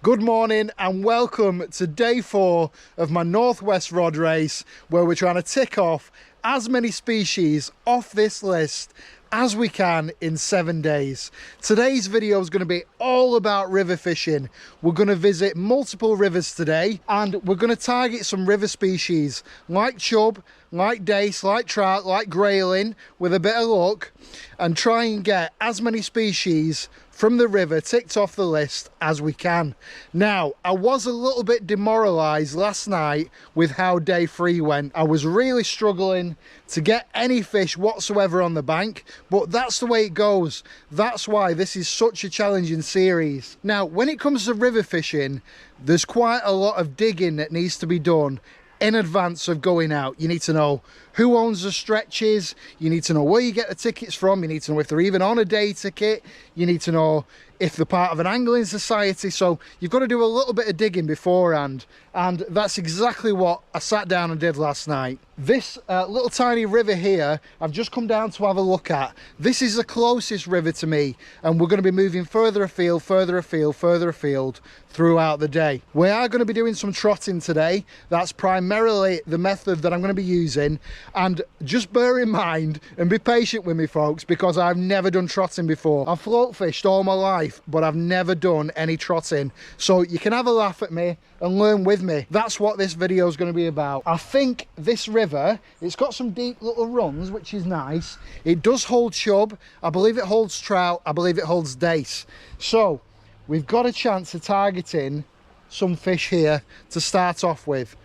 Good morning and welcome to day 4 of my Northwest rod race, where we're trying to tick off as many species off this list as we can in 7 days. Today's video is going to be all about river fishing. We're going to visit multiple rivers today and we're going to target some river species like chub, like dace, like trout, like grayling with a bit of luck, and try and get as many species from the river ticked off the list as we can. Now, I was a little bit demoralised last night with how day 3 went. I was really struggling to get any fish whatsoever on the bank, but that's the way it goes. That's why this is such a challenging series. Now, when it comes to river fishing, there's quite a lot of digging that needs to be done in advance of going out. You need to know who owns the stretches, you need to know where you get the tickets from, you need to know if they're even on a day ticket, you need to know if they're part of an angling society. So you've got to do a little bit of digging beforehand, and that's exactly what I sat down and did last night. This little tiny river here, I've just come down to have a look at. This is the closest river to me, and we're going to be moving further afield, further afield, further afield throughout the day. We are going to be doing some trotting today. That's primarily the method that I'm going to be using, and just bear in mind and be patient with me, folks, because I've never done trotting before. I've float fished all my life, but I've never done any trotting, so you can have a laugh at me and learn with me. That's what this video is going to be about. I think this river, it's got some deep little runs, which is nice. It does hold chub, I believe it holds trout, I believe it holds dace. So we've got a chance of targeting some fish here to start off with.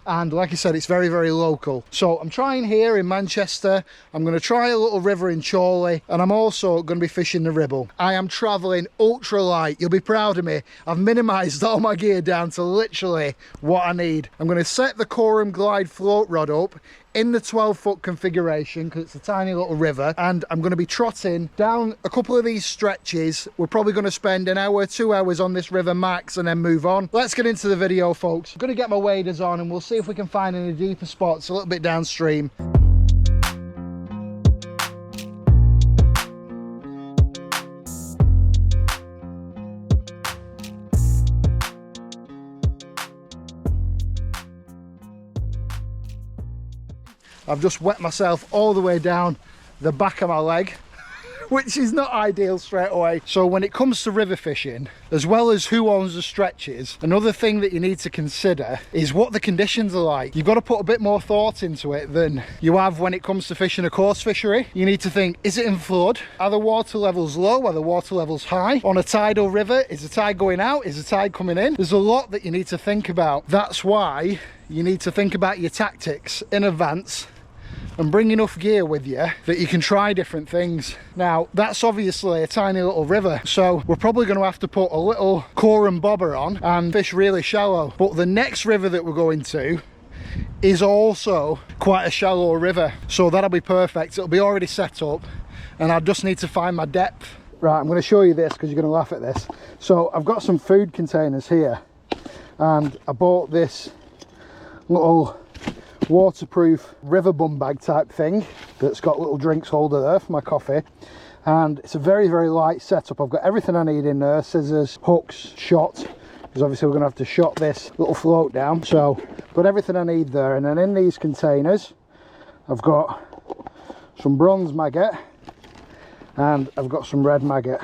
And like I said, it's very, very local. So I'm trying here in Manchester. I'm going to try a little river in Chorley, and I'm also going to be fishing the Ribble. I am traveling ultra light. You'll be proud of me. I've minimized all my gear down to literally what I need. I'm going to set the Korum glide float rod up in the 12-foot configuration because it's a tiny little river, and I'm going to be trotting down a couple of these stretches. We're probably going to spend an hour, 2 hours on this river max and then move on. Let's get into the video, folks. I'm going to get my waders on and we'll see if we can find any deeper spots a little bit downstream. I've just wet myself all the way down the back of my leg, which is not ideal straight away. So when it comes to river fishing, as well as who owns the stretches, another thing that you need to consider is what the conditions are like. You've got to put a bit more thought into it than you have when it comes to fishing a coarse fishery. You need to think, is it in flood? Are the water levels low? Are the water levels high? On a tidal river, is the tide going out? Is the tide coming in? There's a lot that you need to think about. That's why you need to think about your tactics in advance and bring enough gear with you that you can try different things. Now, that's obviously a tiny little river, so we're probably going to have to put a little Korum bobber on and fish really shallow. But the next river that we're going to is also quite a shallow river, so that'll be perfect. It'll be already set up and I just need to find my depth. Right, I'm going to show you this because you're going to laugh at this. So I've got some food containers here, and I bought this little waterproof river bum bag type thing that's got a little drinks holder there for my coffee, and it's a very, very light setup. I've got everything I need in there: scissors, hooks, shot, because obviously we're going to have to shot this little float down. So got everything I need there. And then in these containers I've got some bronze maggot and I've got some red maggot,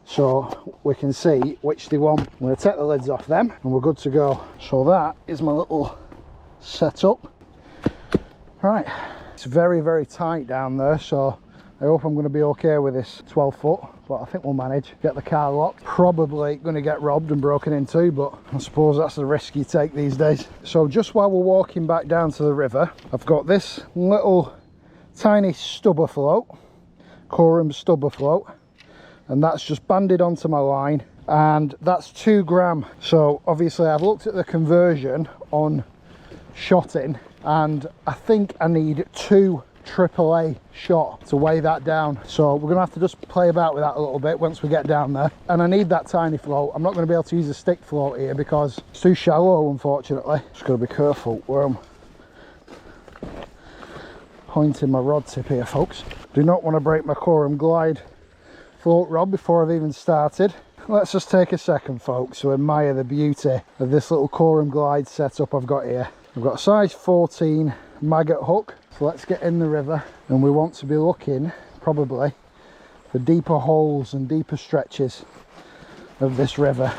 so we can see which they want. I'm going to take the lids off them and we're good to go. So that is my little setup. Right, it's very, very tight down there, so I hope I'm going to be okay with this 12 foot, but I think we'll manage. Get the car locked. Probably going to get robbed and broken into, but I suppose that's the risk you take these days. So just while we're walking back down to the river, I've got this little tiny stubber float, Korum stubber float, and that's just banded onto my line, and that's 2 gram. So obviously I've looked at the conversion on shotting, and I think I need 2 AAA shot to weigh that down. So we're gonna have to just play about with that a little bit once we get down there. And I need that tiny float. I'm not going to be able to use a stick float here because it's too shallow, unfortunately. Just got to be careful where I'm pointing my rod tip here, folks. Do not want to break my Korum glide float rod before I've even started. Let's just take a second, folks, to admire the beauty of this little Korum glide setup I've got here. I've got a size 14 maggot hook, so let's get in the river, and we want to be looking probably for deeper holes and deeper stretches of this river.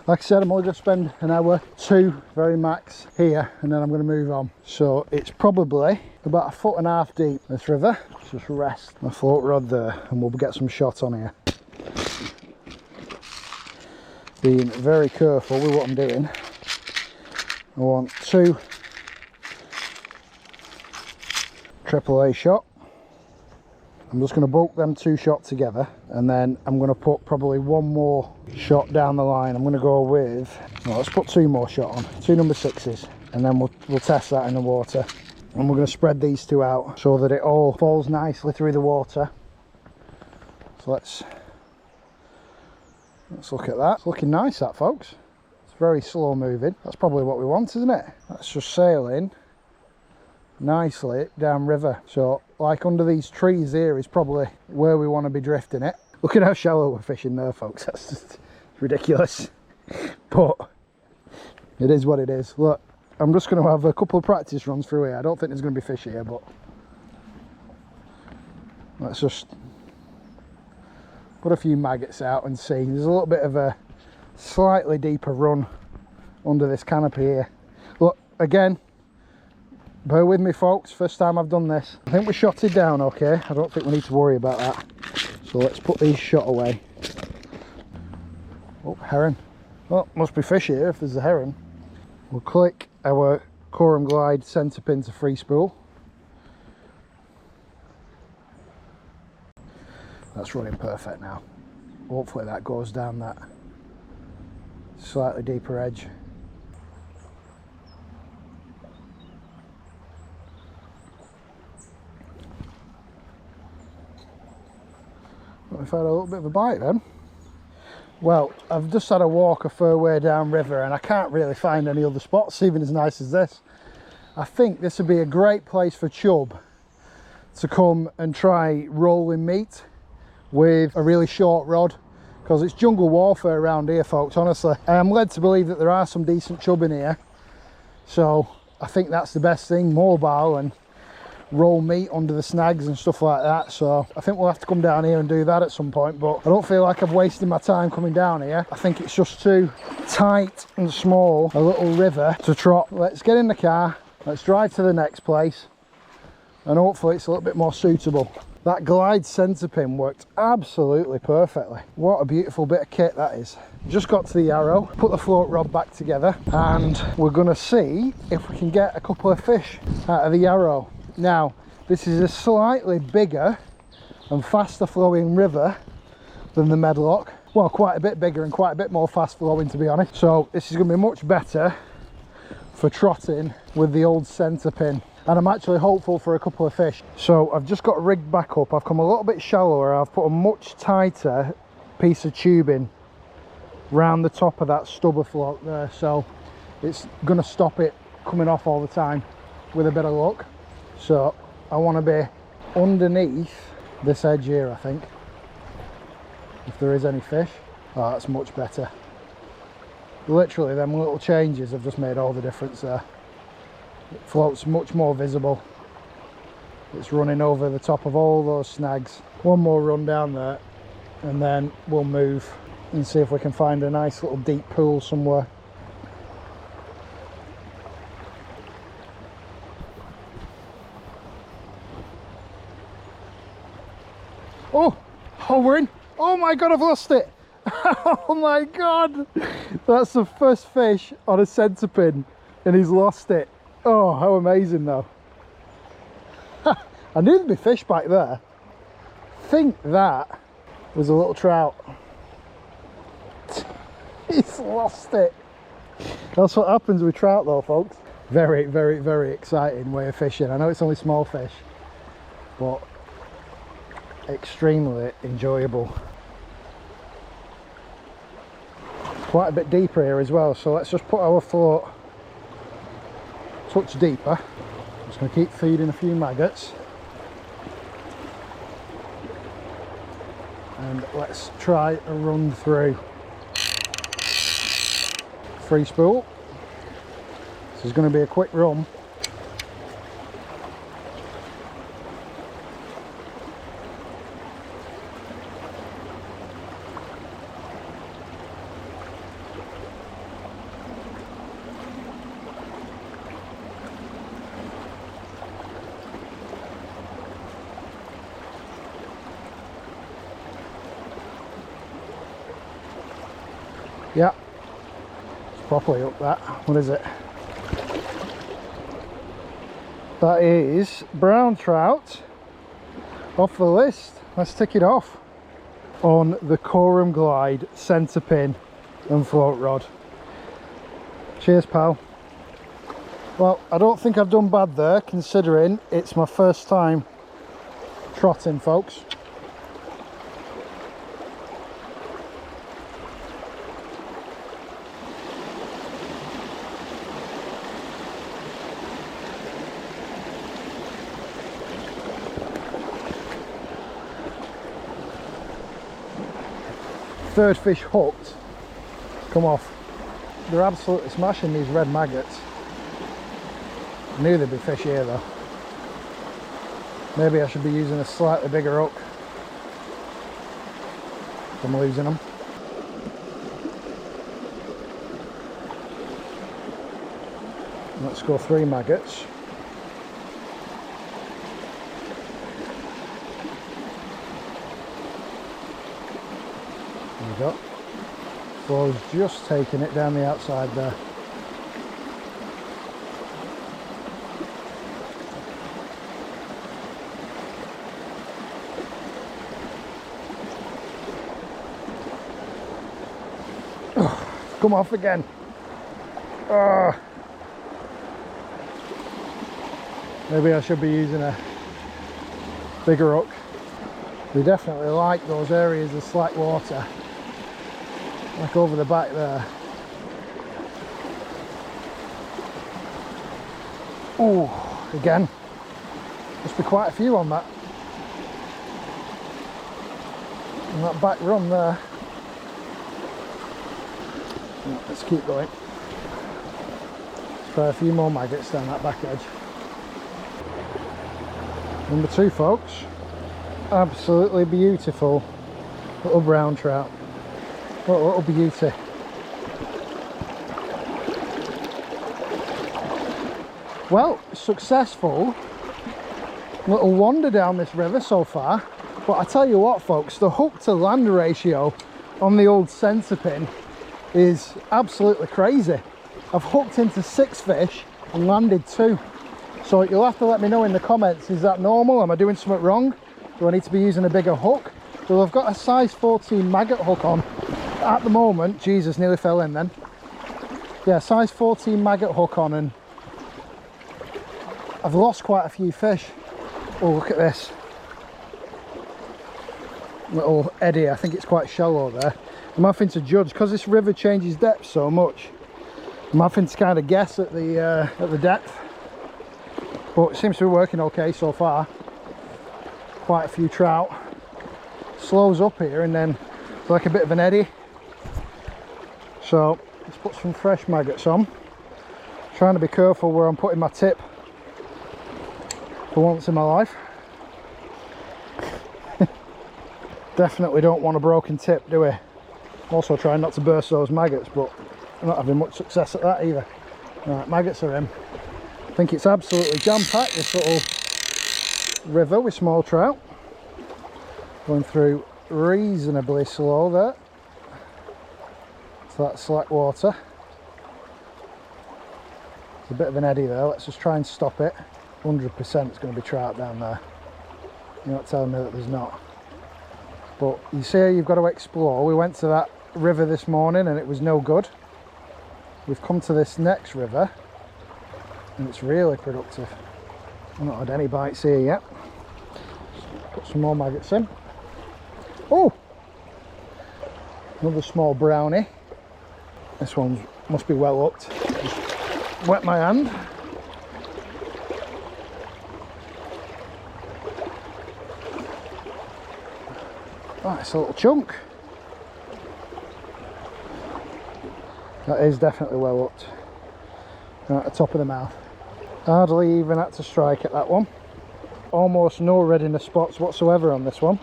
Like I said, I'm only going to spend an hour, 2 very max here, and then I'm going to move on. So it's probably about 1.5 foot deep, this river. Let's just rest my float rod there and we'll get some shot on here. Being very careful with what I'm doing. I want 2 AAA shot. I'm just going to bulk them 2 shots together, and then I'm going to put probably 1 more shot down the line. I'm going to go with, well, let's put 2 more shot on, 2 number 6s, and then we'll test that in the water. And we're going to spread these 2 out so that it all falls nicely through the water. So let's look at that. It's looking nice, that, folks. It's very slow moving. That's probably what we want, isn't it? That's just sailing nicely downriver. So like under these trees here is probably where we want to be drifting it. Look at how shallow we're fishing there, folks. That's just ridiculous, but it is what it is. Look, I'm just going to have a couple of practice runs through here. I don't think there's going to be fish here, but let's just put a few maggots out and see. There's a little bit of a slightly deeper run under this canopy here. Look, again, bear with me, folks, first time I've done this. I think we're shotted down okay. I don't think we need to worry about that. So let's put these shot away. Oh, heron. Well, must be fish here if there's a heron. We'll click our Korum glide Centrepin to free spool. That's running perfect now. Hopefully that goes down that slightly deeper edge. We've had a little bit of a bite then. Well, I've just had a walk a fair way down river and I can't really find any other spots even as nice as this. I think this would be a great place for chub to come and try rolling meat with a really short rod, because it's jungle warfare around here, folks. Honestly, I am led to believe that there are some decent chub in here, so I think that's the best thing, mobile and roll meat under the snags and stuff like that. So I think we'll have to come down here and do that at some point, but I don't feel like I've wasted my time coming down here. I think it's just too tight and small a little river to trot. Let's get in the car, let's drive to the next place, and hopefully it's a little bit more suitable. That glide Centrepin worked absolutely perfectly. What a beautiful bit of kit that is. Just got to the arrow, put the float rod back together, and we're gonna see if we can get a couple of fish out of the arrow. Now, this is a slightly bigger and faster flowing river than the Medlock. Well, quite a bit bigger and quite a bit more fast flowing, to be honest. So this is going to be much better for trotting with the old Centrepin. And I'm actually hopeful for a couple of fish. So I've just got rigged back up. I've come a little bit shallower. I've put a much tighter piece of tubing round the top of that stubber float there. So it's going to stop it coming off all the time with a bit of luck. So I want to be underneath this edge here, I think, if there is any fish. Oh, that's much better. Literally, them little changes have just made all the difference there. It floats much more visible. It's running over the top of all those snags. One more run down there and then we'll move and see if we can find a nice little deep pool somewhere. Oh, we're in. Oh my God, I've lost it. Oh my God. That's the first fish on a Centrepin and he's lost it. Oh, how amazing though. I knew there'd be fish back there. I think that was a little trout. He's lost it. That's what happens with trout though, folks. Very, very, very exciting way of fishing. I know it's only small fish, but extremely enjoyable. Quite a bit deeper here as well, so let's just put our float a touch deeper. Just going to keep feeding a few maggots and let's try a run through. free spool. This is going to be a quick run. Yeah, it's properly up that. What is it? That is brown trout off the list. Let's tick it off on the Korum Glide Centrepin and float rod. Cheers, pal. Well, I don't think I've done bad there, considering it's my first time trotting, folks. Third fish hooked, come off. They're absolutely smashing these red maggots. I knew there'd be fish here though. Maybe I should be using a slightly bigger hook. I'm losing them. Let's go 3 maggots. There we go. Flow's just taking it down the outside there. Come off again. Maybe I should be using a bigger hook. We definitely like those areas of slack water, like over the back there. Oh, again. Must be quite a few on that. And that back run there. Let's keep going. Let's try a few more maggots down that back edge. Number 2, folks. Absolutely beautiful little brown trout. What a little beauty. Well, successful little wander down this river so far. But I tell you what, folks, the hook to land ratio on the old Centrepin is absolutely crazy. I've hooked into 6 fish and landed 2. So you'll have to let me know in the comments, is that normal? Am I doing something wrong? Do I need to be using a bigger hook? Well, I've got a size 14 maggot hook on at the moment. Jesus, nearly fell in then. Yeah, size 14 maggot hook on, and I've lost quite a few fish. Oh, look at this little eddy. I think it's quite shallow there. I'm having to judge because this river changes depth so much. I'm having to kind of guess at the depth, but it seems to be working okay so far. Quite a few trout. Slows up here and then it's like a bit of an eddy. So let's put some fresh maggots on. Trying to be careful where I'm putting my tip for once in my life. Definitely don't want a broken tip, do we? Also trying not to burst those maggots, but I'm not having much success at that either. Right, maggots are in. I think it's absolutely jam-packed, this little river with small trout. Going through reasonably slow there. So that's slack water. There's a bit of an eddy there. Let's just try and stop it. 100% it's going to be trout down there. You're not telling me that there's not. But you see, you've got to explore. We went to that river this morning and it was no good. We've come to this next river and it's really productive. I've not had any bites here yet. Just put some more maggots in. Oh! Another small brownie. This one must be well hooked. Just wet my hand. Oh, it's a little chunk. That is definitely well hooked. Right at the top of the mouth. Hardly even had to strike at that one. Almost no readiness spots whatsoever on this one.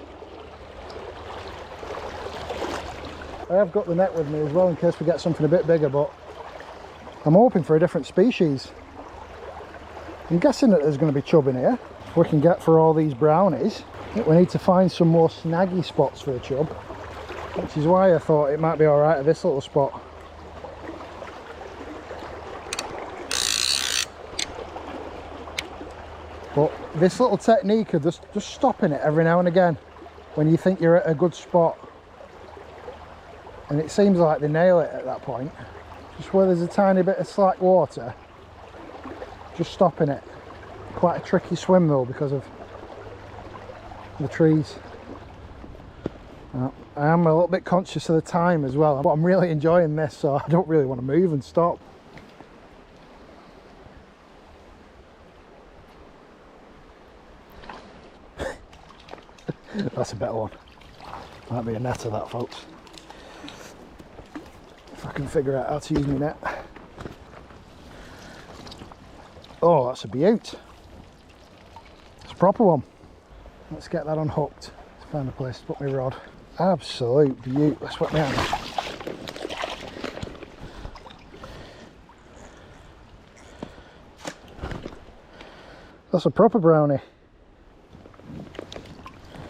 I have got the net with me as well in case we get something a bit bigger, but I'm hoping for a different species. I'm guessing that there's going to be chub in here. If we can get for all these brownies, we need to find some more snaggy spots for a chub, which is why I thought it might be alright at this little spot. But this little technique of just stopping it every now and again when you think you're at a good spot, and it seems like they nail it at that point, just where there's a tiny bit of slack water, just stopping it. Quite a tricky swim though because of the trees. I am a little bit conscious of the time as well, but I'm really enjoying this, so I don't really want to move and stop. That's a better one. Might be a net of that, folks. If I can figure out how to use my net. Oh, that's a beaut. It's a proper one. Let's get that unhooked. Let's find a place to put my rod. Absolute beaut. Let's put my hand. That's a proper brownie.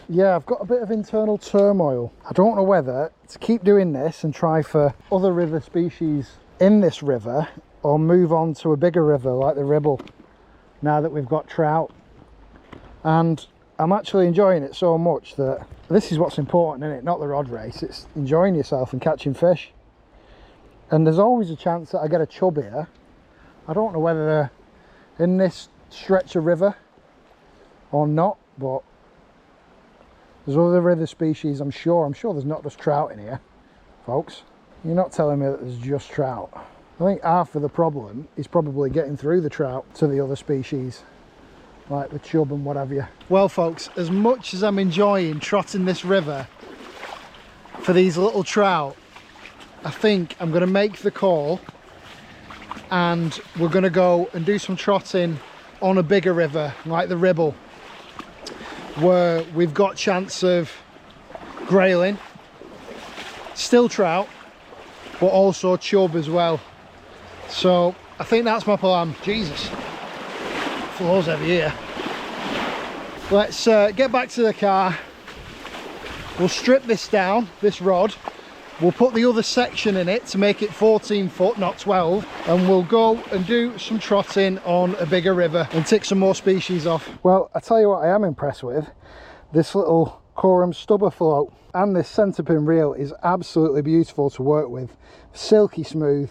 Yeah, I've got a bit of internal turmoil. I don't know whether to keep doing this and try for other river species in this river or move on to a bigger river like the Ribble now that we've got trout. And I'm actually enjoying it so much that this is what's important, isn't it? Not the rod race, it's enjoying yourself and catching fish. And there's always a chance that I get a chub here. I don't know whether they're in this stretch of river or not, but there's other river species, I'm sure there's not just trout in here, folks. You're not telling me that there's just trout. I think half of the problem is probably getting through the trout to the other species, like the chub and what have you. Well, folks, as much as I'm enjoying trotting this river for these little trout, I think I'm going to make the call and we're going to go and do some trotting on a bigger river like the Ribble, where we've got chance of grayling, still trout, but also chub as well. So I think that's my plan. Jesus, floor's heavy here. Let's get back to the car. We'll strip this down, this rod. We'll put the other section in it to make it 14 foot, not 12. And we'll go and do some trotting on a bigger river and tick some more species off. Well, I tell you what I am impressed with. This little Korum stubber float and this Centrepin reel is absolutely beautiful to work with. Silky smooth.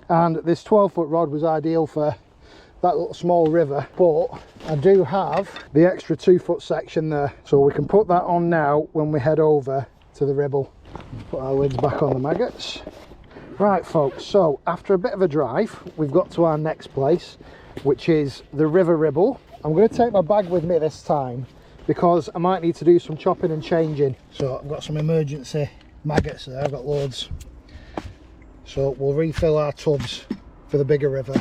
And this 12-foot rod was ideal for that little small river. But I do have the extra 2-foot section there. So we can put that on now when we head over to the Ribble. Put our lids back on the maggots. Right, folks, so after a bit of a drive, we've got to our next place, which is the River Ribble. I'm going to take my bag with me this time because I might need to do some chopping and changing. So I've got some emergency maggots there, I've got loads. So we'll refill our tubs for the bigger river.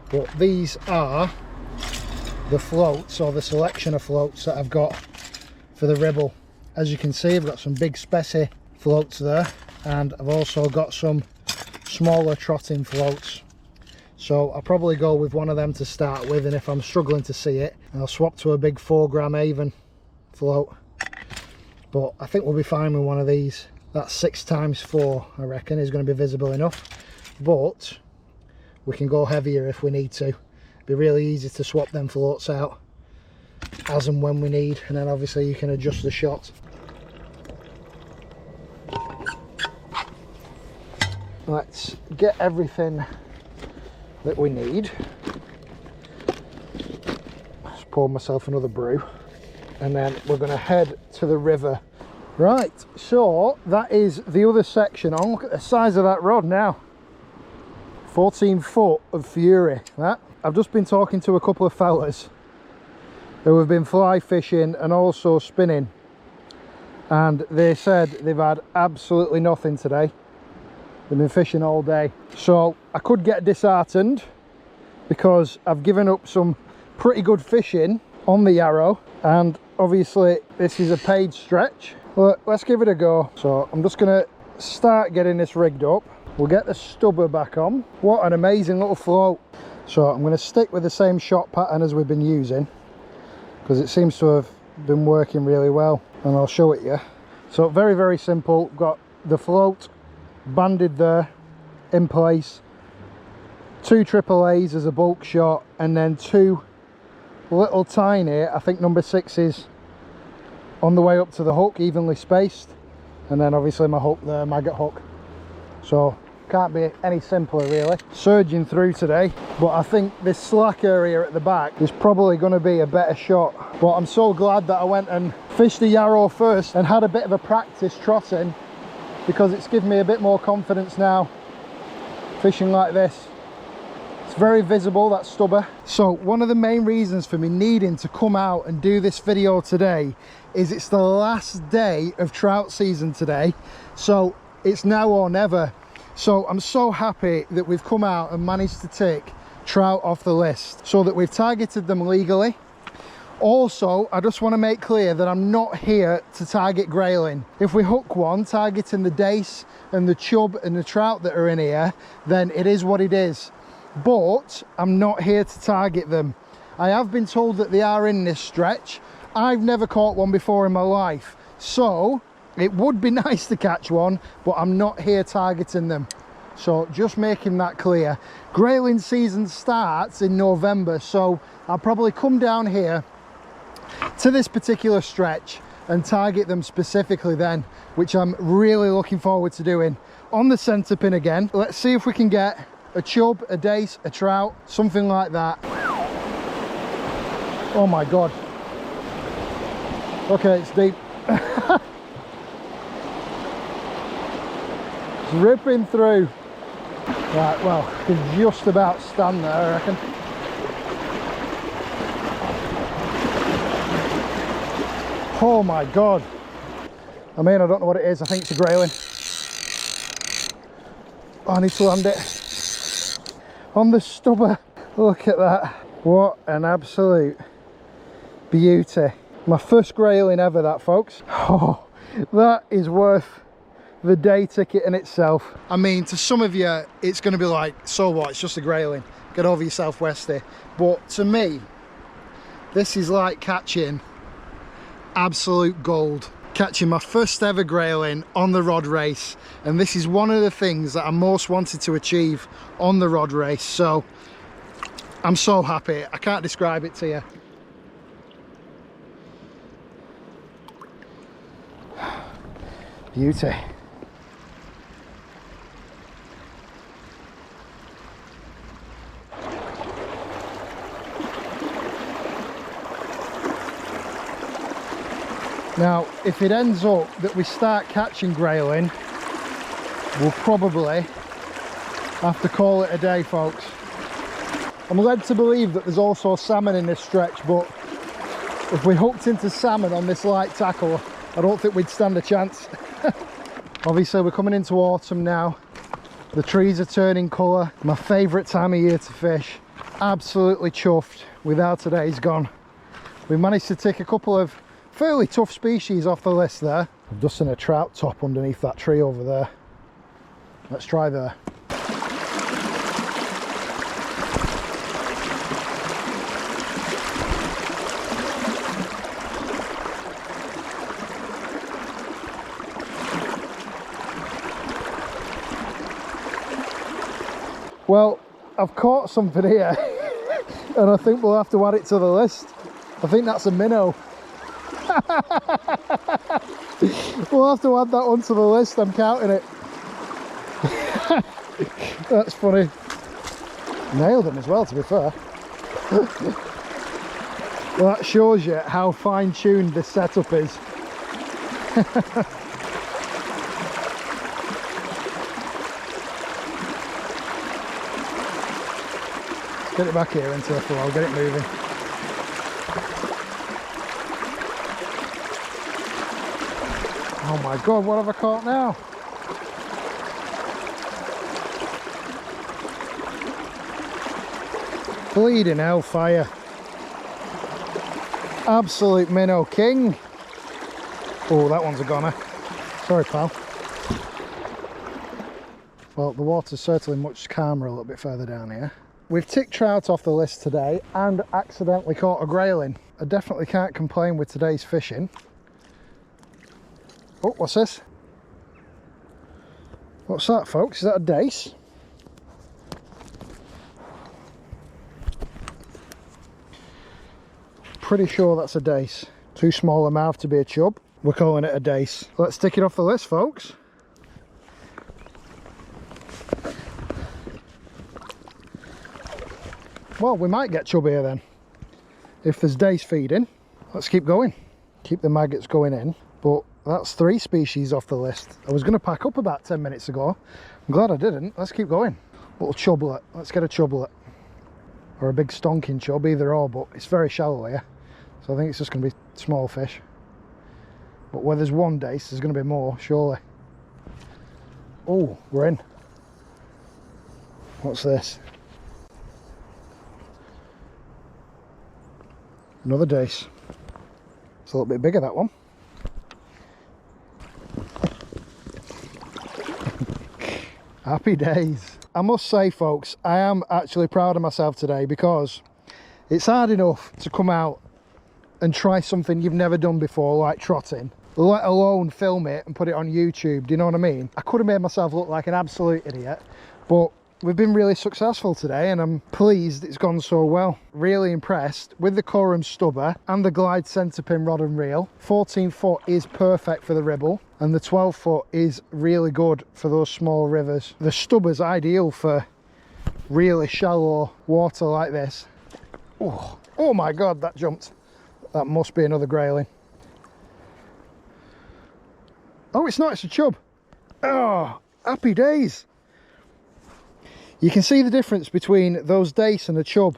But these are the floats, or the selection of floats that I've got for the Ribble. As you can see, I've got some big specie floats there, and I've also got some smaller trotting floats. So I'll probably go with one of them to start with, and if I'm struggling to see it, I'll swap to a big 4-gram Avon float. But I think we'll be fine with one of these. That 6x4, I reckon, is going to be visible enough. But we can go heavier if we need to. It'd be really easy to swap them floats out as and when we need, and then obviously you can adjust the shot. Let's get everything that we need. Just pour myself another brew, and then we're going to head to the river. Right, so that is the other section. Oh, look at the size of that rod now. 14 foot of fury. That. I've just been talking to a couple of fellas who have been fly fishing and also spinning, and they said they've had absolutely nothing today. They've been fishing all day. So I could get disheartened because I've given up some pretty good fishing on the Yarrow, and obviously this is a paid stretch. But let's give it a go. So I'm just gonna start getting this rigged up. We'll get the stubber back on. What an amazing little float. So I'm going to stick with the same shot pattern as we've been using, because it seems to have been working really well, and I'll show it you. So very, very simple. Got the float banded there in place, 2 AAAs as a bulk shot, and then 2 little tiny, I think number 6s on the way up to the hook, evenly spaced, and then obviously my hook, the maggot hook. So can't be any simpler really. Surging through today, but I think this slack area at the back is probably going to be a better shot. But I'm so glad that I went and fished the Yarrow first and had a bit of a practice trotting, because it's given me a bit more confidence now fishing like this. It's very visible, that stubber. So one of the main reasons for me needing to come out and do this video today is it's the last day of trout season today, so it's now or never. So I'm so happy that we've come out and managed to take trout off the list, so that we've targeted them legally. Also, I just want to make clear that I'm not here to target grayling. If we hook one targeting the dace and the chub and the trout that are in here, then it is what it is. But I'm not here to target them. I have been told that they are in this stretch. I've never caught one before in my life, so it would be nice to catch one, but I'm not here targeting them. So just making that clear. Grayling season starts in November, so I'll probably come down here to this particular stretch and target them specifically then, which I'm really looking forward to doing. On the Centrepin again, let's see if we can get a chub, a dace, a trout, something like that. Oh my God. Okay, it's deep. It's ripping through. Right, well, I can just about stand there, I reckon. Oh my God. I mean, I don't know what it is. I think it's a grayling. Oh, I need to land it on the stubber. Look at that. What an absolute beauty. My first grayling ever, that, folks. Oh, that is worth the day ticket in itself. I mean, to some of you it's going to be like, so what, it's just a grayling, get over yourself, Westy. But to me, this is like catching absolute gold. Catching my first ever grayling on the rod race, and this is one of the things that I most wanted to achieve on the rod race, so I'm so happy. I can't describe it to you. Beauty. Now, if it ends up that we start catching grayling, we'll probably have to call it a day, folks. I'm led to believe that there's also salmon in this stretch, but if we hooked into salmon on this light tackle, I don't think we'd stand a chance. Obviously, we're coming into autumn now. The trees are turning colour. My favourite time of year to fish. Absolutely chuffed with how today's gone. We managed to tick a couple of fairly tough species off the list there. I've just seen a trout top underneath that tree over there. Let's try there. Well, I've caught something here and I think we'll have to add it to the list. I think that's a minnow. We'll have to add that one to the list, I'm counting it. That's funny. Nailed him as well, to be fair. Well, that shows you how fine-tuned this setup is. Get it back here into the flow, get it moving. Oh my God, what have I caught now? Bleeding hellfire. Absolute minnow king. Oh, that one's a goner. Sorry, pal. Well, the water's certainly much calmer a little bit further down here. We've ticked trout off the list today and accidentally caught a grayling. I definitely can't complain with today's fishing. Oh, what's this? What's that, folks? Is that a dace? Pretty sure that's a dace. Too small a mouth to be a chub. We're calling it a dace. Let's tick it off the list, folks. Well, we might get chub here then, if there's dace feeding. Let's keep going. Keep the maggots going in. But that's 3 species off the list. I was going to pack up about 10 minutes ago. I'm glad I didn't. Let's keep going. Little chublet. Let's get a chublet. Or a big stonking chub, either or, but it's very shallow here. So I think it's just going to be small fish. But where there's one dace, there's going to be more, surely. Oh, we're in. What's this? Another dace. It's a little bit bigger, that one. Happy days. I must say, folks, I am actually proud of myself today, because it's hard enough to come out and try something you've never done before, like trotting, let alone film it and put it on YouTube. Do you know what I mean? I could have made myself look like an absolute idiot, but we've been really successful today and I'm pleased it's gone so well. Really impressed with the Korum stubber and the Glide Centrepin rod and reel. 14 foot is perfect for the Ribble and the 12 foot is really good for those small rivers. The stubber's ideal for really shallow water like this. Oh my God, that jumped. That must be another grayling. Oh, it's not, it's a chub. Oh, happy days. You can see the difference between those dace and a chub.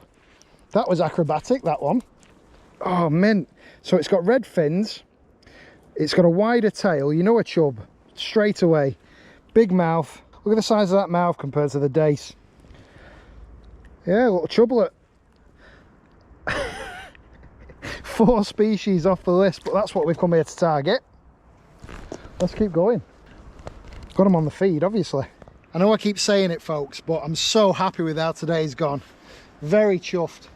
That was acrobatic, that one. Oh, mint. So it's got red fins. It's got a wider tail. You know a chub, straight away. Big mouth. Look at the size of that mouth compared to the dace. Yeah, a little chublet. 4 species off the list, but that's what we've come here to target. Let's keep going. Got them on the feed, obviously. I know I keep saying it, folks, but I'm so happy with how today's gone. Very chuffed.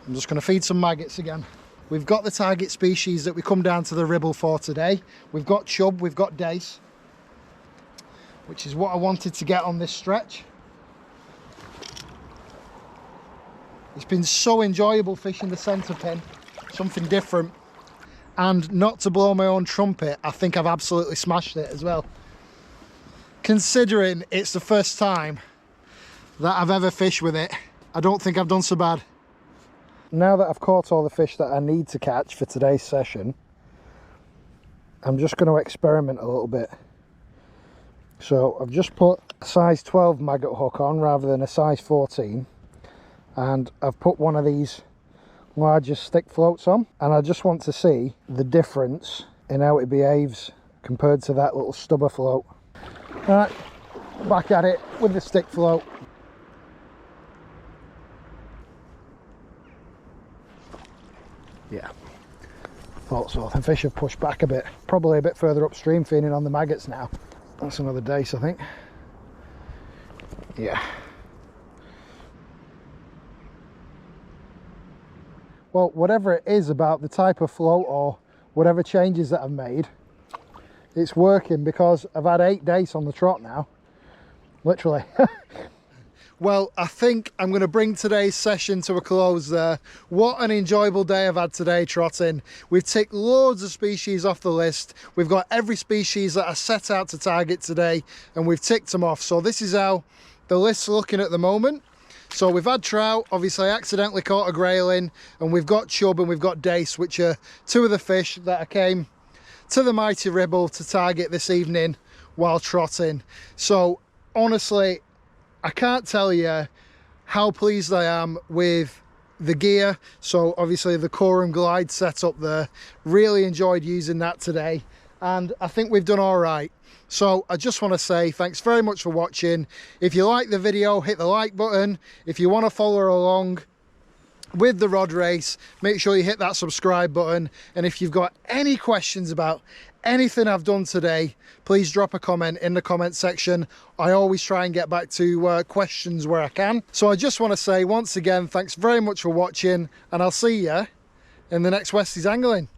I'm just going to feed some maggots again. We've got the target species that we come down to the Ribble for today. We've got chub, we've got dace, which is what I wanted to get on this stretch. It's been so enjoyable fishing the Centrepin, something different. And not to blow my own trumpet, I think I've absolutely smashed it as well. Considering it's the first time that I've ever fished with it, I don't think I've done so bad. Now that I've caught all the fish that I need to catch for today's session, I'm just going to experiment a little bit. So I've just put a size 12 maggot hook on rather than a size 14. And I've put one of these larger stick floats on, and I just want to see the difference in how it behaves compared to that little stubber float. Alright, back at it with the stick float. Yeah, thought so. The fish have pushed back a bit, probably a bit further upstream, feeding on the maggots now. That's another dace, I think. Yeah. Well, whatever it is about the type of float or whatever changes that I've made, it's working, because I've had 8 dace on the trot now, literally. Well, I think I'm going to bring today's session to a close there. What an enjoyable day I've had today trotting. We've ticked loads of species off the list. We've got every species that I set out to target today, and we've ticked them off. So this is how the list's looking at the moment. So we've had trout, obviously I accidentally caught a grayling, and we've got chub and we've got dace, which are 2 of the fish that I came to the mighty Ribble to target this evening while trotting. So honestly, I can't tell you how pleased I am with the gear. So obviously the Korum glide setup there, really enjoyed using that today. and I think we've done all right. So I just want to say thanks very much for watching. If you like the video, hit the like button. If you want to follow along with the rod race, make sure you hit that subscribe button. And if you've got any questions about anything I've done today, please drop a comment in the comment section. I always try and get back to questions where I can. So I just want to say once again, thanks very much for watching, and I'll see you in the next Westies Angling.